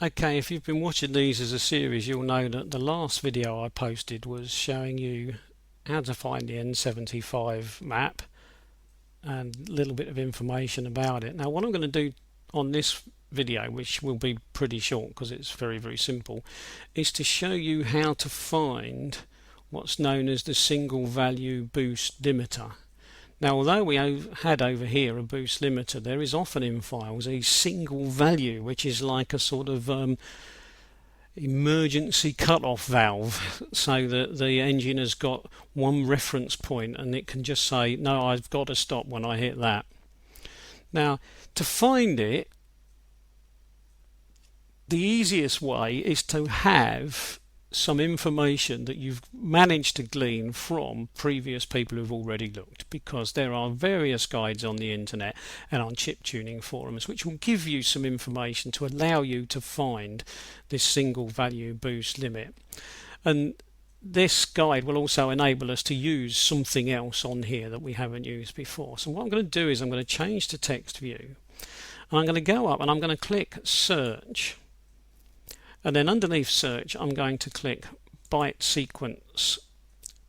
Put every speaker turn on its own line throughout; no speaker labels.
Okay, if you've been watching these as a series, you'll know that the last video I posted was showing you how to find the N75 map and a little bit of information about it. Now, what I'm going to do on this video, which will be pretty short because it's very simple, is to show you how to find what's known as the single value boost limiter. Now, although we had over here a boost limiter, there is often in files a single value, which is like a sort of emergency cut-off valve, so that the engine has got one reference point and it can just say, no, I've got to stop when I hit that. Now, to find it, the easiest way is to have some information that you've managed to glean from previous people who've already looked, because there are various guides on the internet and on chip tuning forums which will give you some information to allow you to find this single value boost limit. And this guide will also enable us to use something else on here that we haven't used before. So what I'm going to do is I'm going to change to text view, and I'm going to go up and I'm going to click search. And then underneath search, I'm going to click byte sequence,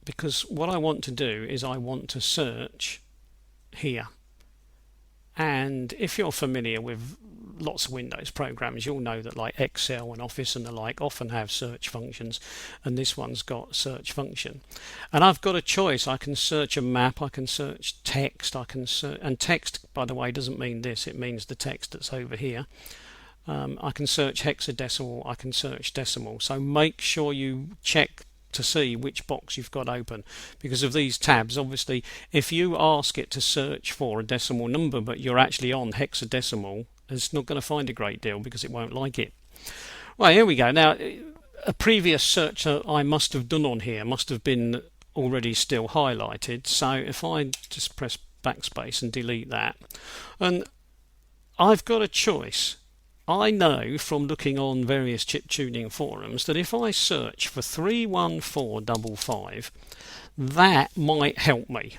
because what I want to do is I want to search here. And if you're familiar with lots of Windows programs, you'll know that like Excel and Office and the like often have search functions, and this one's got search function. And I've got a choice. I can search a map, I can search text, I can search, and text, by the way, doesn't mean this, it means the text that's over here. I can search hexadecimal, I can search decimal. So make sure you check to see which box you've got open, because of these tabs. Obviously, if you ask it to search for a decimal number but you're actually on hexadecimal, it's not going to find a great deal because it won't like it. Well, here we go. Now, a previous search that I must have done on here must have been already still highlighted. So if I just press backspace and delete that, and I've got a choice. I know from looking on various chip tuning forums that if I search for 31455, that might help me.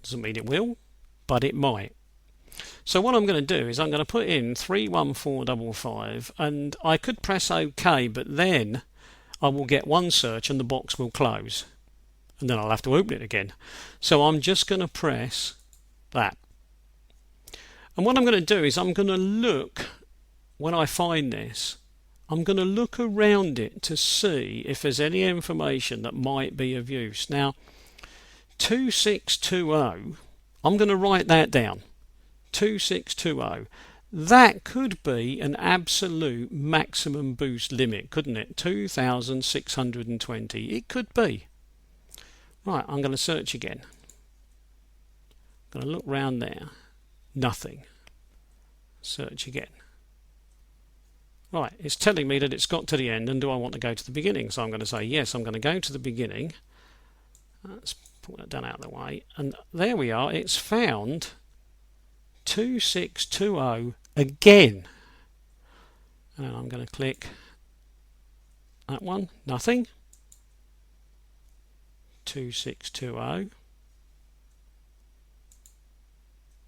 Doesn't mean it will, but it might. So what I'm going to do is I'm going to put in 31455, and I could press OK, but then I will get one search and the box will close, and then I'll have to open it again. So I'm just going to press that. And what I'm going to do is I'm going to look. When I find this, I'm going to look around it to see if there's any information that might be of use. Now, 2620, I'm going to write that down. 2620. That could be an absolute maximum boost limit, couldn't it? 2620. It could be. Right, I'm going to search again. I'm going to look round there. Nothing. Search again. Right, it's telling me that it's got to the end, and do I want to go to the beginning? So I'm going to say yes, I'm going to go to the beginning. Let's pull that down out of the way, and there we are. It's found 2620 again. And I'm going to click that one. Nothing. 2620.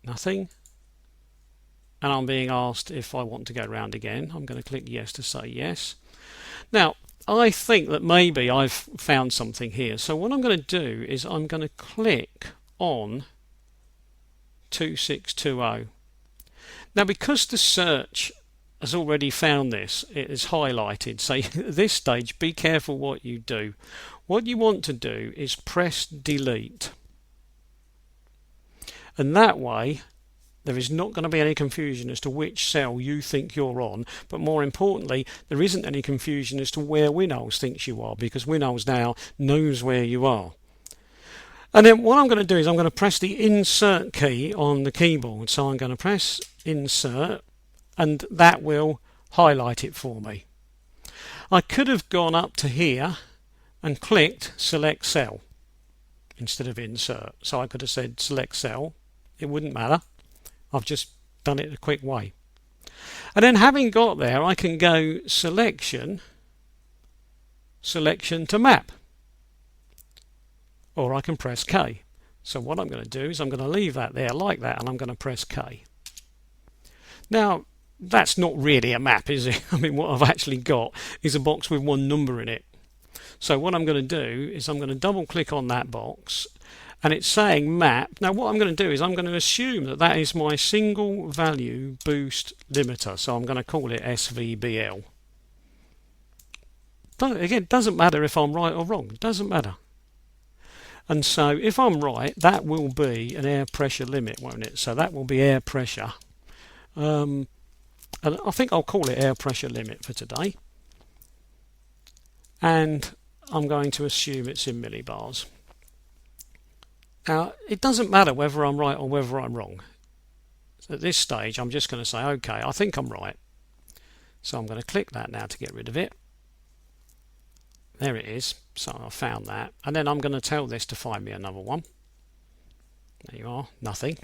Nothing. And I'm being asked if I want to go round again. I'm going to click yes to say yes. Now, I think that maybe I've found something here. So what I'm going to do is I'm going to click on 2620. Now, because the search has already found this, it is highlighted. So at this stage, be careful what you do. What you want to do is press delete. And that way, there is not going to be any confusion as to which cell you think you're on, but more importantly, there isn't any confusion as to where Winols thinks you are, because Winols now knows where you are. And then what I'm going to do is I'm going to press the insert key on the keyboard. So I'm going to press insert, and that will highlight it for me. I could have gone up to here and clicked select cell instead of insert. So I could have said select cell. It wouldn't matter. I've just done it a quick way. And then having got there, I can go selection to map. Or I can press K. So what I'm going to do is I'm going to leave that there like that, and I'm going to press K. Now, that's not really a map, is it? I mean, what I've actually got is a box with one number in it. So what I'm going to do is I'm going to double click on that box, and it's saying map. Now what I'm going to do is I'm going to assume that that is my single value boost limiter, so I'm going to call it SVBL. Again, it doesn't matter if I'm right or wrong, it doesn't matter. And so if I'm right, that will be an air pressure limit, won't it? So that will be air pressure. And I think I'll call it air pressure limit for today. And I'm going to assume it's in millibars. Now, it doesn't matter whether I'm right or whether I'm wrong. At this stage, I'm just going to say, okay, I think I'm right. So I'm going to click that now to get rid of it. There it is. So I found that. And then I'm going to tell this to find me another one. There you are. Nothing.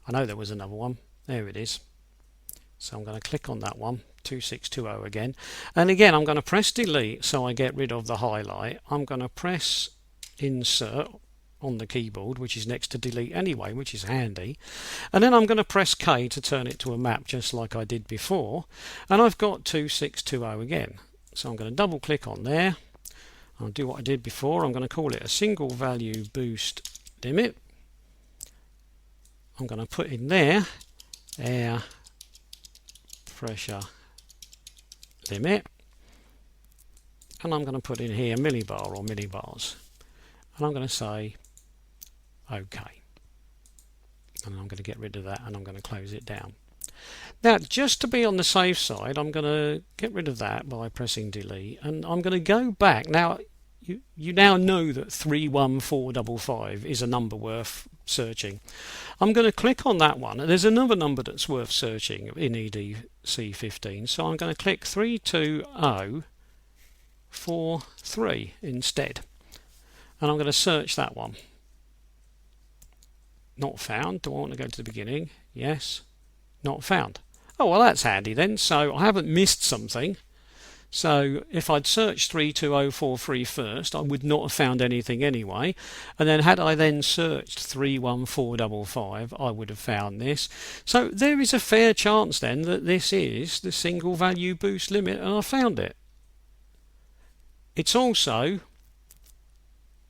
I know there was another one. There it is. So I'm going to click on that one. 2620 again. And again, I'm going to press delete so I get rid of the highlight. I'm going to press insert on the keyboard, which is next to delete anyway, which is handy. And then I'm going to press K to turn it to a map just like I did before. And I've got 2620 again. So I'm going to double click on there. I'll do what I did before. I'm going to call it a single value boost limit. I'm going to put in there air pressure limit. And I'm going to put in here millibar or millibars. And I'm going to say OK. And I'm going to get rid of that and I'm going to close it down. Now, just to be on the safe side, I'm going to get rid of that by pressing delete, and I'm going to go back. Now, you now know that 31455 is a number worth searching. I'm going to click on that one, and there's another number that's worth searching in EDC15, so I'm going to click 32043 instead, and I'm going to search that one. Not found. Do I want to go to the beginning? Yes. Not found. Oh, well, that's handy then. So I haven't missed something. So if I'd searched 32043 first, I would not have found anything anyway. And then had I then searched 31455, I would have found this. So there is a fair chance then that this is the single value boost limit, and I found it. It's also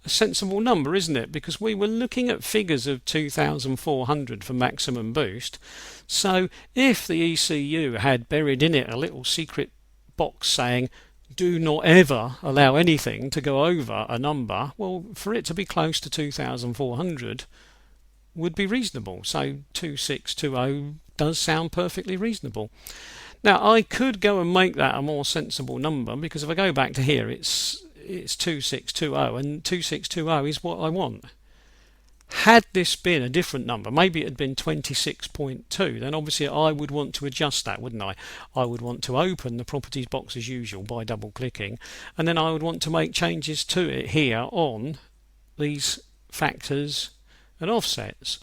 a sensible number, isn't it? Because we were looking at figures of 2,400 for maximum boost. So if the ECU had buried in it a little secret box saying do not ever allow anything to go over a number, well, for it to be close to 2,400 would be reasonable. So 2620 does sound perfectly reasonable. Now I could go and make that a more sensible number, because if I go back to here, it's 2620, and 2620 is what I want. Had this been a different number, maybe it had been 26.2, then obviously I would want to adjust that, wouldn't I? I would want to open the properties box as usual by double clicking, and then I would want to make changes to it here on these factors and offsets.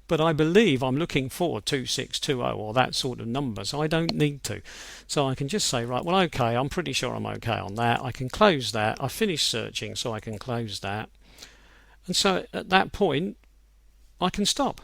But I believe I'm looking for 2620 or that sort of number, so I don't need to. So I can just say, right, well, okay, I'm pretty sure I'm okay on that. I can close that. I finished searching, so I can close that. And so at that point, I can stop.